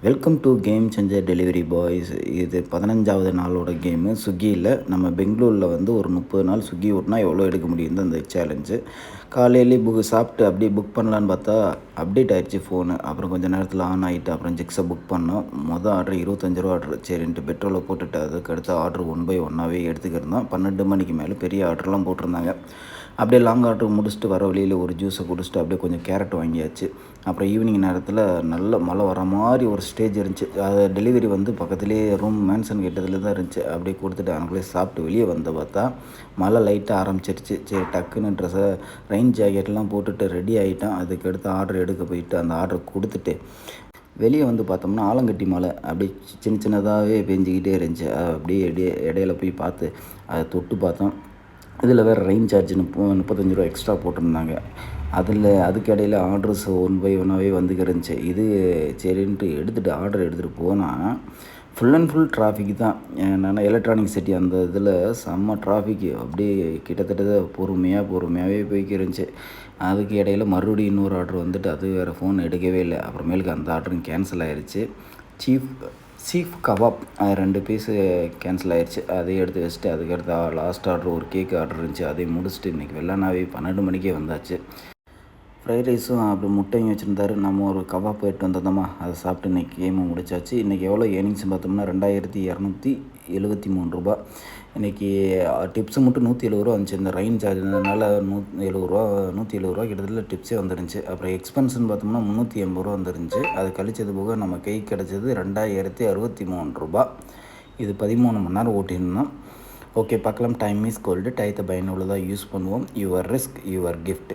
Welcome to game changer delivery boys. இது 15வது நாளோட game. ஸ்விக்கியில் நம்ம பெங்களூரில் வந்து ஒரு 30 நாள் ஸ்விக்கி ஓட்டினா எவ்வளோ எடுக்க முடியும் அந்த சேலஞ்சு. காலையிலே சாப்பிட்டு அப்படியே புக் பண்ணலான்னு பார்த்தா அப்டேட் ஆகிடுச்சு ஃபோனு. அப்புறம் கொஞ்சம் நேரத்தில் ஆன் ஆகிட்டு அப்புறம் ஜிக்ஸை புக் பண்ணோம். மொதல் ஆர்டர் 25 ரூபா ஆர்டர். சரின்ட்டு பெட்ரோலை போட்டுட்டு அதுக்கு அடுத்த ஆர்டர் 1 by 1ஆகவே எடுத்துக்கிருந்தோம். 12 மணிக்கு மேலே பெரிய ஆர்டர்லாம் போட்டிருந்தாங்க. அப்படியே லாங் ஆர்டர் முடிச்சுட்டு வர வழியில் ஒரு ஜூஸை குடிச்சிட்டு அப்படியே கொஞ்சம் கேரட் வாங்கியாச்சு. அப்புறம் ஈவினிங் நேரத்தில் நல்ல மழை வர மாதிரி ஒரு ஸ்டேஜ் இருந்துச்சு. அது டெலிவரி வந்து பக்கத்துலேயே ரூம் மேன்சன் கிட்டத்தில் தான் இருந்துச்சு. அப்படியே கொடுத்துட்டு அங்கே சாப்பிட்டு வெளியே வந்து பார்த்தா மழை லைட்டாக ஆரம்பிச்சிருச்சு. சரி டக்குன்னு ட்ரெஸ்ஸை ரெயின் ஜாக்கெட்லாம் போட்டுட்டு ரெடி ஆகிட்டான். அதுக்கடுத்து ஆர்டர் எடுக்க போயிட்டு அந்த ஆர்டர் கொடுத்துட்டு வெளியே வந்து பார்த்தோம்னா ஆலங்கட்டி மழை அப்படியே சின்ன சின்னதாகவே பெஞ்சிக்கிட்டே இருந்துச்சு. அப்படியே இடையில போய் பார்த்து அதை தொட்டு பார்த்தோம். இதில் வேறு ரெயின் சார்ஜ் 35 ரூபா எக்ஸ்ட்ரா போட்டிருந்தாங்க. அதுக்கு இடையில் ஆர்டர்ஸ் 1 by 1ஆகவே வந்துக்கிருந்துச்சு. இது சரின்ட்டு ஆர்டர் எடுத்துகிட்டு போனால் ஃபுல் அண்ட் ஃபுல் டிராஃபிக் தான். என்னென்னா எலக்ட்ரானிக் சிட்டி அந்த இதில் செம்ம டிராஃபிக்கு. அப்படியே கிட்டத்தட்ட பொறுமையாகவே போய்க்கிருந்துச்சு. அதுக்கு இடையில் மறுபடியும் இன்னொரு ஆர்டர் வந்துட்டு அது வேறு ஃபோன் எடுக்கவே இல்லை. அப்புறமேலுக்கு அந்த ஆர்டரும் கேன்சல் ஆகிடுச்சு. சீஃப் கபாப் 2 பீஸு கேன்சல் ஆகிடுச்சு. அதையும் எடுத்து வச்சுட்டு அதுக்கடுத்து லாஸ்ட் ஆர்டர் ஒரு கேக் ஆர்டர் இருந்துச்சு. அதையும் முடிச்சுட்டு இன்றைக்கி வெள்ளனாவே 12 மணிக்கே வந்தாச்சு. ஃப்ரைட் ரைஸும் அப்படி முட்டையும் வச்சுருந்தாரு. நம்ம ஒரு கபாப் போயிட்டு வந்தோமா, அதை சாப்பிட்டு இன்றைக்கி கேமை முடிச்சாச்சு. இன்றைக்கி எவ்வளோ ஏர்னிங்ஸ் பார்த்தோம்னா 2273 ரூபா. இன்றைக்கி டிப்ஸு மட்டும் 170 ரூபா வந்துச்சு. இந்த ரெயின் சார்ஜ்னால 170 ரூபா கிட்டத்தட்ட டிப்ஸே வந்துருந்துச்சு. அப்புறம் எக்ஸ்பென்ஸ்னு பார்த்தோம்னா 380 ரூபா வந்துருந்துச்சு. அது கழிச்சது போக நம்ம கை கிடச்சது 2063 ரூபா. இது 13 மணி நேரம் ஓட்டியிருந்தோம். ஓகே பார்க்கலாம். Time is gold. டயத்தை பயனுள்ளதாக யூஸ் பண்ணுவோம். Your risk your gift.